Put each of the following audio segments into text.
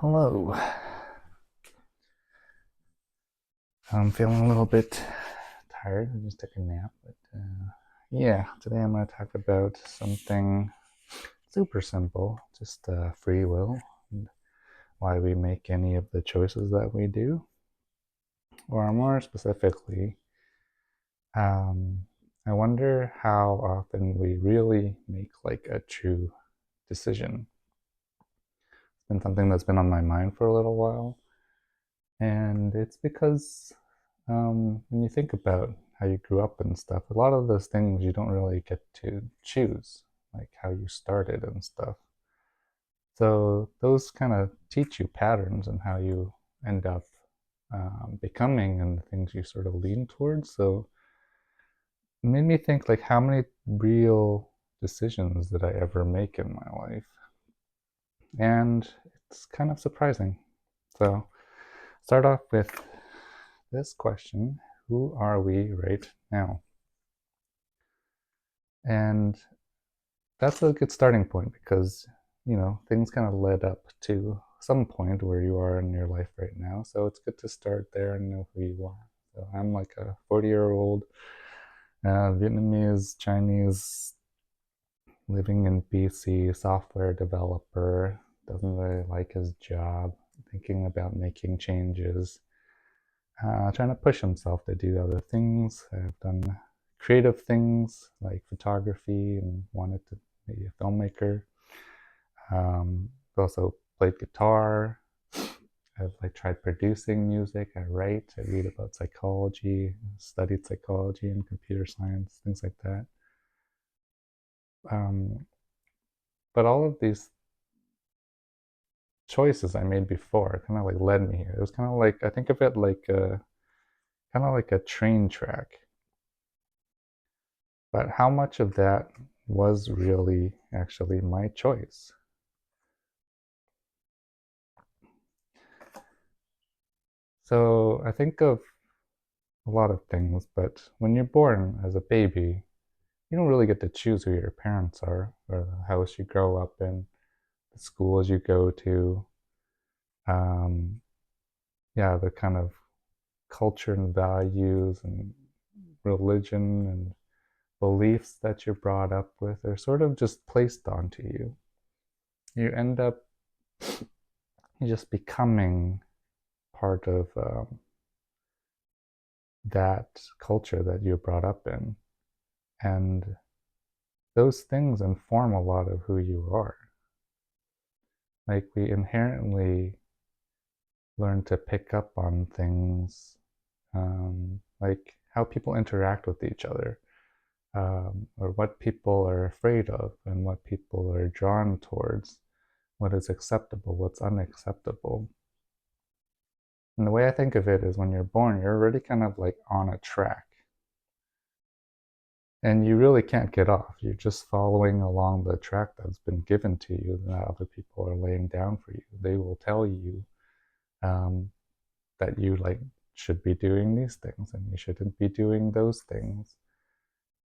Hello. I'm feeling a little bit tired. I just took a nap, but yeah, today I'm going to talk about something super simple, just free will and why we make any of the choices that we do, or more specifically, um, I wonder how often we really make like a true decision. It's been something that's been on my mind for a little while, and it's because when you think about how you grew up and stuff, a lot of those things you don't really get to choose, like how you started and stuff. So those kind of teach you patterns and how you end up becoming and the things you sort of lean towards. So it made me think like how many real decisions did I ever make in my life? And it's kind of surprising. So start off with this question: who are we right now? And that's a good starting point because, things kind of led up to some point where you are in your life right now. So it's good to start there and know who you are. So I'm like a 40-year-old Vietnamese, Chinese, living in BC, software developer, doesn't really like his job, thinking about making changes, trying to push himself to do other things. I've done creative things like photography and wanted to be a filmmaker. I've also played guitar. I've like tried producing music. I write. I read about psychology. Studied psychology and computer science, things like that. Um, but all of these choices I made before kind of like led me here. It was kind of like I think of it like kind of like a train track. But how much of that was really actually my choice? So I think of a lot of things, but when you're born as a baby, you don't really get to choose who your parents are, or the house you grow up in, the schools you go to, um, yeah, the kind of culture and values and religion and beliefs that you're brought up with are sort of just placed onto you. You end up just becoming part of that culture that you're brought up in. And those things inform a lot of who you are. Like we inherently learn to pick up on things, like how people interact with each other, or what people are afraid of, and what people are drawn towards, what is acceptable, what's unacceptable. And the way I think of it is when you're born, you're already kind of like on a track. And you really can't get off. You're just following along the track that's been given to you that other people are laying down for you. They will tell you um, that you like should be doing these things and you shouldn't be doing those things.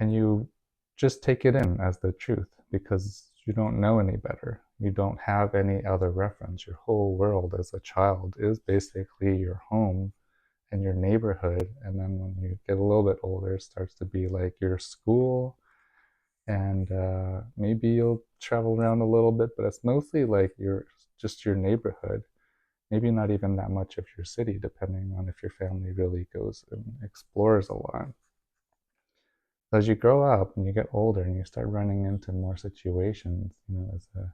And you just take it in as the truth because you don't know any better. You don't have any other reference. Your whole world as a child is basically your home and your neighborhood. And then when you get a little bit older, it starts to be like your school. And maybe you'll travel around a little bit, but it's mostly like your neighborhood. Maybe not even that much of your city, depending on if your family really goes and explores a lot. As you grow up and you get older and you start running into more situations, as a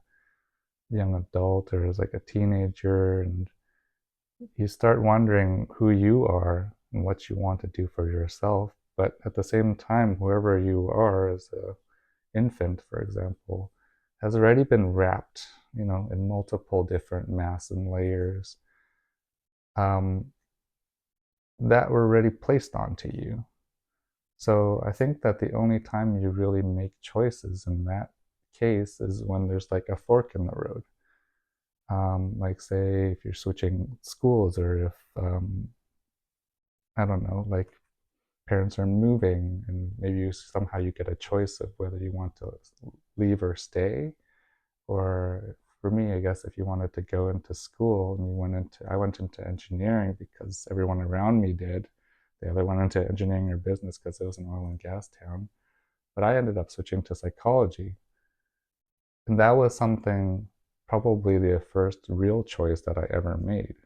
young adult or as like a teenager, and you start wondering who you are and what you want to do for yourself. But at the same time, whoever you are as a infant, for example, has already been wrapped, in multiple different mass and layers um, that were already placed onto you. So I think that the only time you really make choices in that case is when there's like a fork in the road. Like say if you're switching schools or if I don't know, like parents are moving and maybe somehow you get a choice of whether you want to leave or stay, or for me, I guess if you wanted to go into school and I went into engineering because everyone around me did. The other went into engineering or business because it was an oil and gas town. But I ended up switching to psychology. And that was something, probably the first real choice that I ever made.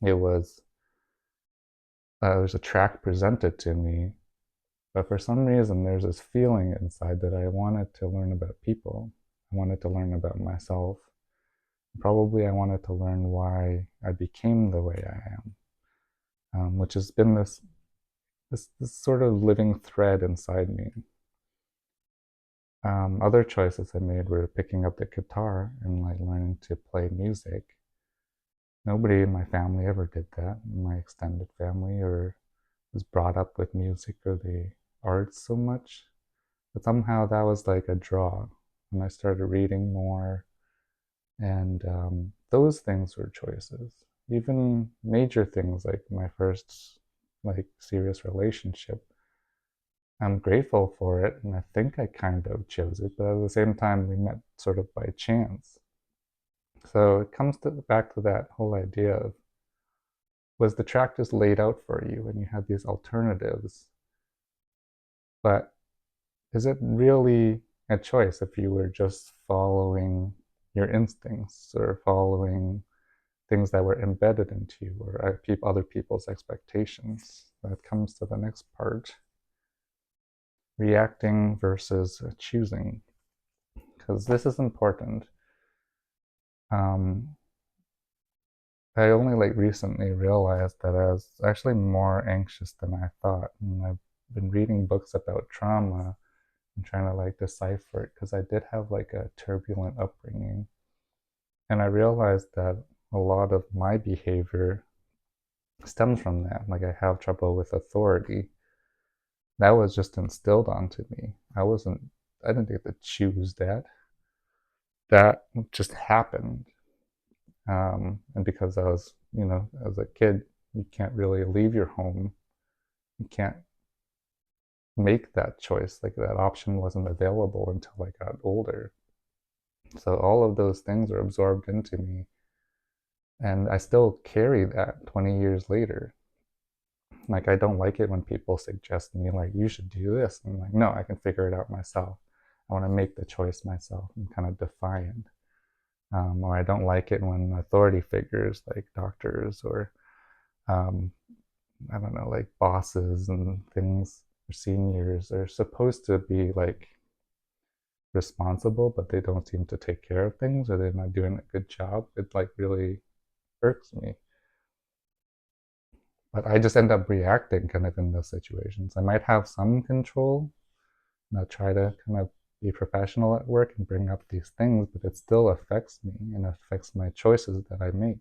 It was, there's a track presented to me, but for some reason, there's this feeling inside that I wanted to learn about people. I wanted to learn about myself. Probably I wanted to learn why I became the way I am, which has been this sort of living thread inside me. Other choices I made were picking up the guitar and like learning to play music. Nobody in my family ever did that, in my extended family, or was brought up with music or the arts so much. But somehow that was like a draw. And I started reading more, and those things were choices. Even major things like my first like serious relationship. I'm grateful for it, and I think I kind of chose it, but at the same time, we met sort of by chance. So it comes back to that whole idea of, was the track just laid out for you and you had these alternatives? But is it really a choice if you were just following your instincts or following things that were embedded into you or other people's expectations? That comes to the next part. Reacting versus choosing. Because this is important. I only like recently realized that I was actually more anxious than I thought. And I've been reading books about trauma and trying to like decipher it because I did have like a turbulent upbringing. And I realized that a lot of my behavior stems from that. Like I have trouble with authority. That was just instilled onto me. I didn't get to choose that. That just happened. And because I was, as a kid, you can't really leave your home. You can't make that choice. Like that option wasn't available until I got older. So all of those things are absorbed into me. And I still carry that 20 years later. Like, I don't like it when people suggest to me, like, you should do this. And I'm like, no, I can figure it out myself. I want to make the choice myself. I'm kind of defiant. Or I don't like it when authority figures like doctors or, I don't know, like bosses and things, or seniors are supposed to be like responsible, but they don't seem to take care of things or they're not doing a good job. It like really irks me. But I just end up reacting kind of in those situations. I might have some control and I try to kind of be professional at work and bring up these things, but it still affects me and affects my choices that I make.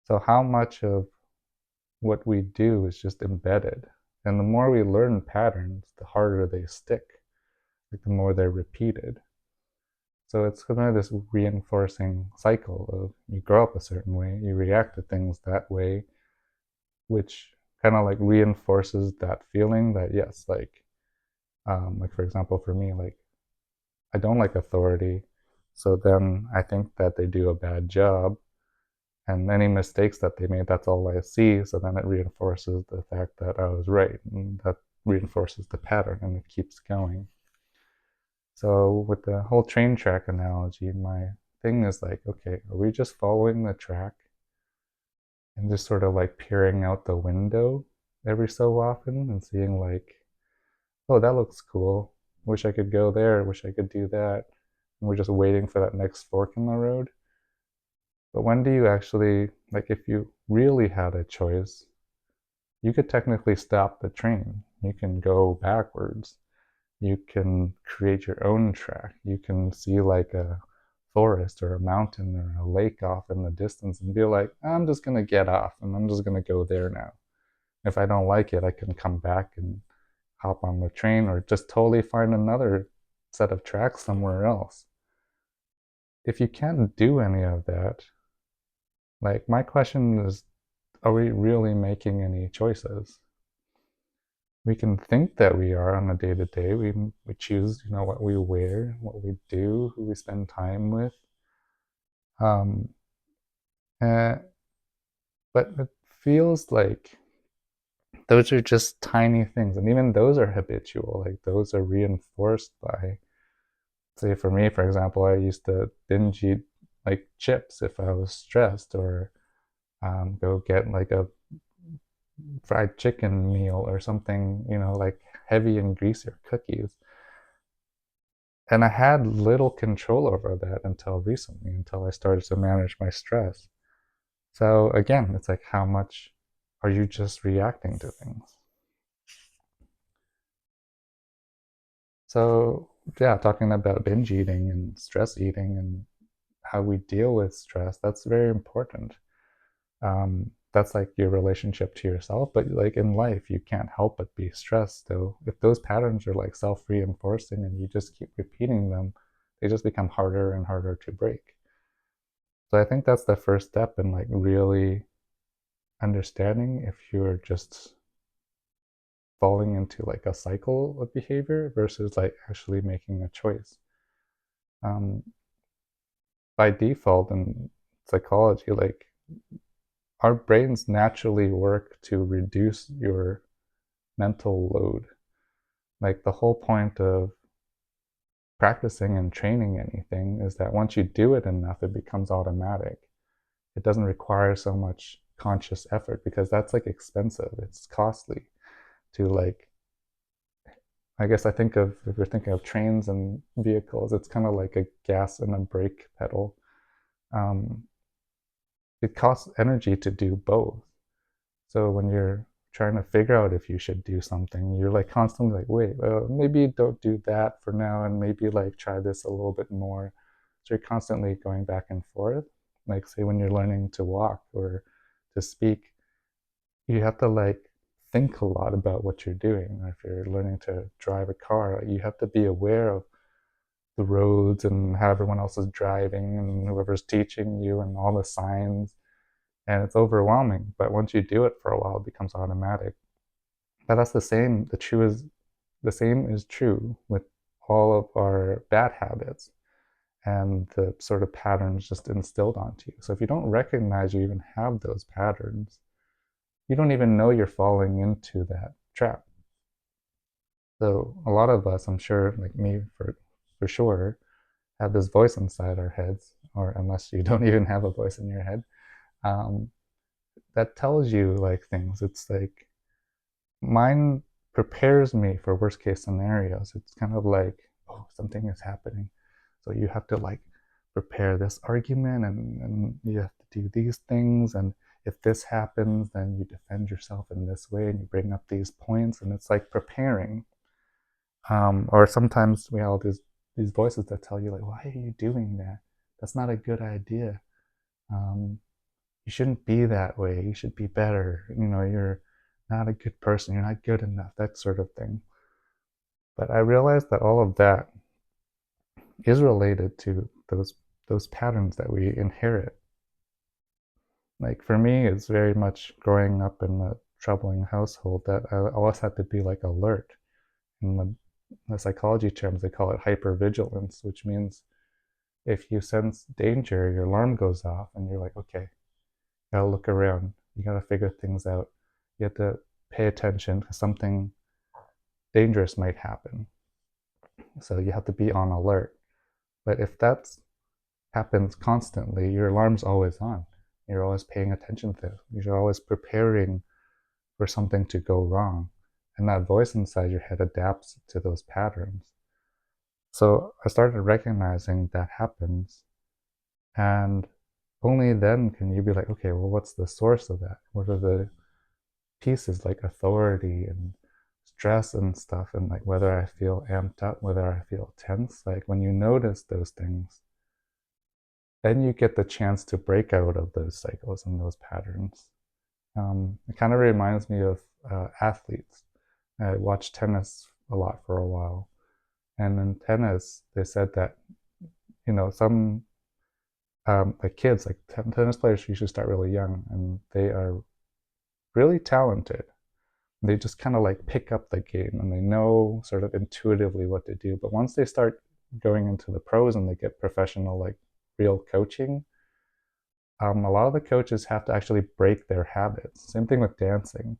So how much of what we do is just embedded? And the more we learn patterns, the harder they stick, like the more they're repeated. So it's kind of this reinforcing cycle of you grow up a certain way, you react to things that way, which kind of like reinforces that feeling that yes, like for example, for me, like I don't like authority, so then I think that they do a bad job, and any mistakes that they made, that's all I see. So then it reinforces the fact that I was right, and that reinforces the pattern, and it keeps going. So with the whole train track analogy, my thing is like, okay, are we just following the track and just sort of like peering out the window every so often and seeing like, oh, that looks cool. Wish I could go there. Wish I could do that. And we're just waiting for that next fork in the road. But when do you actually, like, if you really had a choice, you could technically stop the train. You can go backwards. You can create your own track. You can see like a forest or a mountain or a lake off in the distance and be like, I'm just going to get off and I'm just going to go there now. If I don't like it, I can come back and hop on the train or just totally find another set of tracks somewhere else. If you can't do any of that, like my question is, are we really making any choices? we can think that we are on a day to day. We choose, what we wear, what we do, who we spend time with. Um, uh, but it feels like those are just tiny things, and even those are habitual. Like those are reinforced by, say, for me, for example, I used to binge eat like chips if I was stressed, or go get like a fried chicken meal or something, like heavy and greasy, or cookies. And I had little control over that until recently, until I started to manage my stress. So again, it's like, how much are you just reacting to things? So yeah, talking about binge eating and stress eating and how we deal with stress, that's very important. That's like your relationship to yourself, but like in life, you can't help but be stressed. So if those patterns are like self-reinforcing and you just keep repeating them, they just become harder and harder to break. So I think that's the first step in like really understanding if you're just falling into like a cycle of behavior versus like actually making a choice. Um, by default in psychology, like our brains naturally work to reduce your mental load. Like the whole point of practicing and training anything is that once you do it enough, it becomes automatic. It doesn't require so much conscious effort because that's like expensive. It's costly to like, I guess I think of, if you're thinking of trains and vehicles, it's kind of like a gas and a brake pedal. Um, it costs energy to do both. So when you're trying to figure out if you should do something, you're like constantly like, wait, maybe don't do that for now, and maybe like try this a little bit more. So you're constantly going back and forth. Like say when you're learning to walk or to speak, you have to like think a lot about what you're doing. Or if you're learning to drive a car, you have to be aware of the roads and how everyone else is driving and whoever's teaching you and all the signs. And it's overwhelming. But once you do it for a while, it becomes automatic. But that's the same. The same is true with all of our bad habits and the sort of patterns just instilled onto you. So if you don't recognize you even have those patterns, you don't even know you're falling into that trap. So a lot of us, I'm sure, like me for sure, have this voice inside our heads, or unless you don't even have a voice in your head, um, that tells you like things. It's like mine prepares me for worst case scenarios. It's kind of like, oh, something is happening. So you have to like prepare this argument, and you have to do these things. And if this happens, then you defend yourself in this way and you bring up these points. And it's like preparing. Or sometimes we have these voices that tell you like, why are you doing that? That's not a good idea. Um, you shouldn't be that way. You should be better. You're not a good person. You're not good enough. That sort of thing. But I realized that all of that is related to those patterns that we inherit. Like for me, it's very much growing up in a troubling household that I always had to be like alert. In the psychology terms, they call it hypervigilance, which means if you sense danger, your alarm goes off, and you're like, okay, you gotta look around. You gotta figure things out. You have to pay attention because something dangerous might happen. So you have to be on alert. But if that happens constantly, your alarm's always on. You're always paying attention to it. You're always preparing for something to go wrong. And that voice inside your head adapts to those patterns. So I started recognizing that happens. And only then can you be like, okay, well, what's the source of that? What are the pieces like authority and stress and stuff, and like whether I feel amped up, whether I feel tense? Like when you notice those things, then you get the chance to break out of those cycles and those patterns. It kind of reminds me of athletes. I watched tennis a lot for a while, and in tennis, they said that some like kids, like tennis players, usually start really young, and they are really talented. They just kind of like pick up the game and they know sort of intuitively what to do. But once they start going into the pros and they get professional, like real coaching, a lot of the coaches have to actually break their habits. Same thing with dancing,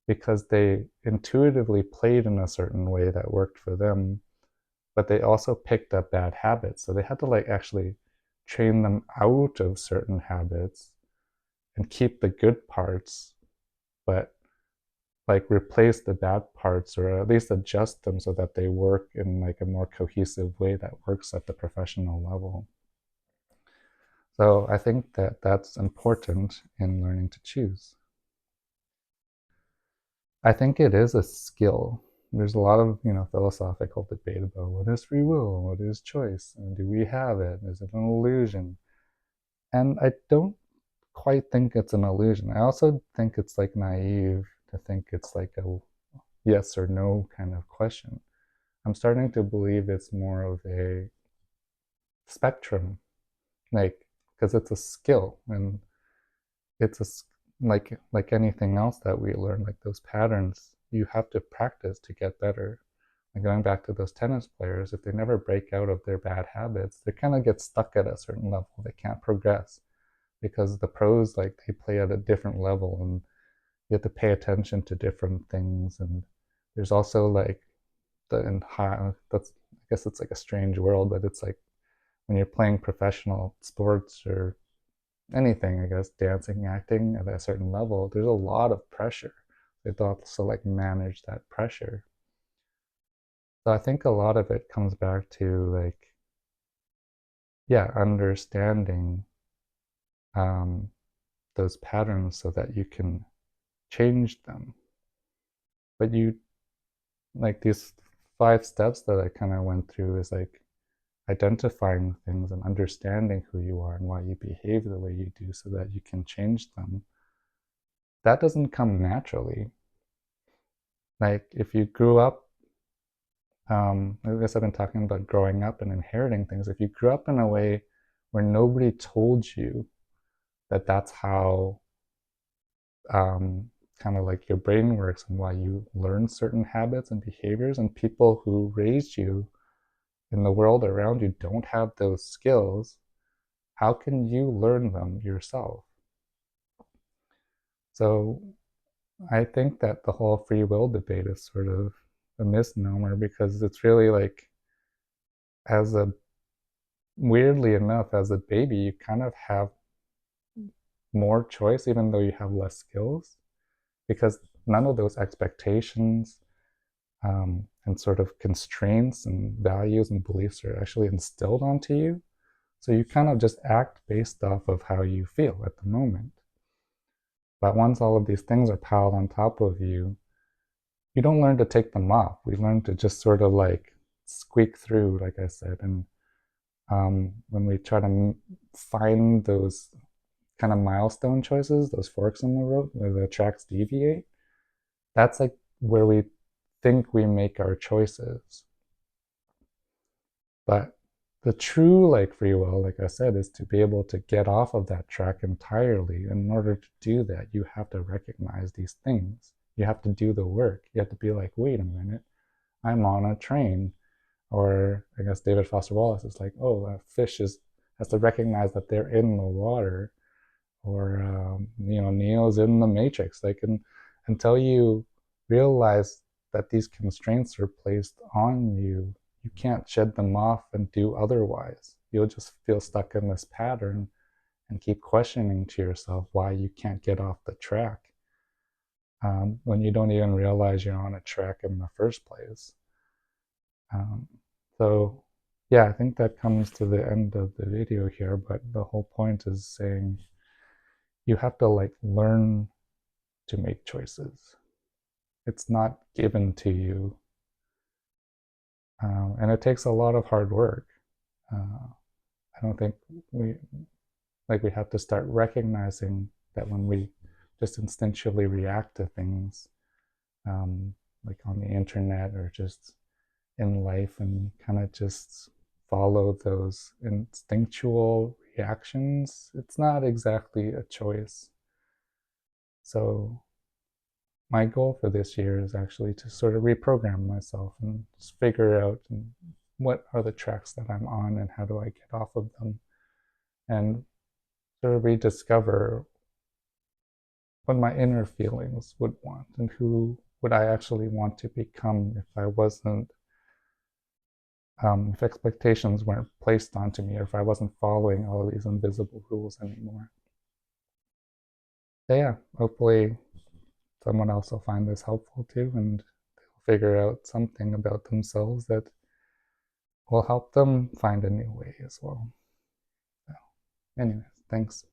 because they intuitively played in a certain way that worked for them, but they also picked up bad habits. So they had to like actually train them out of certain habits and keep the good parts, but like replace the bad parts or at least adjust them so that they work in like a more cohesive way that works at the professional level. So I think that that's important in learning to choose. I think it is a skill. There's a lot of philosophical debate about what is free will, what is choice, and do we have it? Is it an illusion? And I don't quite think it's an illusion. I also think it's like naive to think it's like a yes or no kind of question. I'm starting to believe it's more of a spectrum, like because it's a skill and it's like anything else that we learn, like those patterns. You have to practice to get better. And going back to those tennis players, if they never break out of their bad habits, they kind of get stuck at a certain level. They can't progress because the pros like they play at a different level and you have to pay attention to different things. And there's also like the in high, that's I guess it's like a strange world, but it's like when you're playing professional sports or anything, I guess, dancing, acting at a certain level, there's a lot of pressure. They have to also like manage that pressure. So I think a lot of it comes back to like, yeah, understanding um, those patterns so that you can change them. But you like these 5 steps that I kind of went through is like identifying things and understanding who you are and why you behave the way you do so that you can change them. That doesn't come naturally. Like if you grew up, I guess I've been talking about growing up and inheriting things. If you grew up in a way where nobody told you that that's how kind of like your brain works and why you learn certain habits and behaviors, and people who raised you in the world around you don't have those skills, how can you learn them yourself? So I think that the whole free will debate is sort of a misnomer because it's really like, as a weirdly enough, as a baby, you kind of have more choice even though you have less skills because none of those expectations and sort of constraints and values and beliefs are actually instilled onto you. So you kind of just act based off of how you feel at the moment. But once all of these things are piled on top of you, you don't learn to take them off. We learn to just sort of like squeak through, like I said. And when we try to find those kind of milestone choices, those forks in the road where the tracks deviate, that's like where we think we make our choices. But the true like free will, like I said, is to be able to get off of that track entirely. And in order to do that, you have to recognize these things. You have to do the work. You have to be like, wait a minute, I'm on a train. Or I guess David Foster Wallace is like, oh, a fish has to recognize that they're in the water. Or Neo's in the Matrix. Like, until you realize that these constraints are placed on you, you can't shed them off and do otherwise. You'll just feel stuck in this pattern and keep questioning to yourself why you can't get off the track when you don't even realize you're on a track in the first place. Um, so, yeah, I think that comes to the end of the video here, but the whole point is saying you have to like learn to make choices. It's not given to you. And it takes a lot of hard work. I don't think we we have to start recognizing that when we just instinctually react to things, like on the internet or just in life, and kind of just follow those instinctual reactions, it's not exactly a choice. So my goal for this year is actually to sort of reprogram myself and just figure out what are the tracks that I'm on and how do I get off of them, and sort of rediscover what my inner feelings would want and who would I actually want to become if I wasn't, if expectations weren't placed onto me, or if I wasn't following all of these invisible rules anymore. So yeah, hopefully someone else will find this helpful too, and they'll figure out something about themselves that will help them find a new way as well. So, anyways, thanks.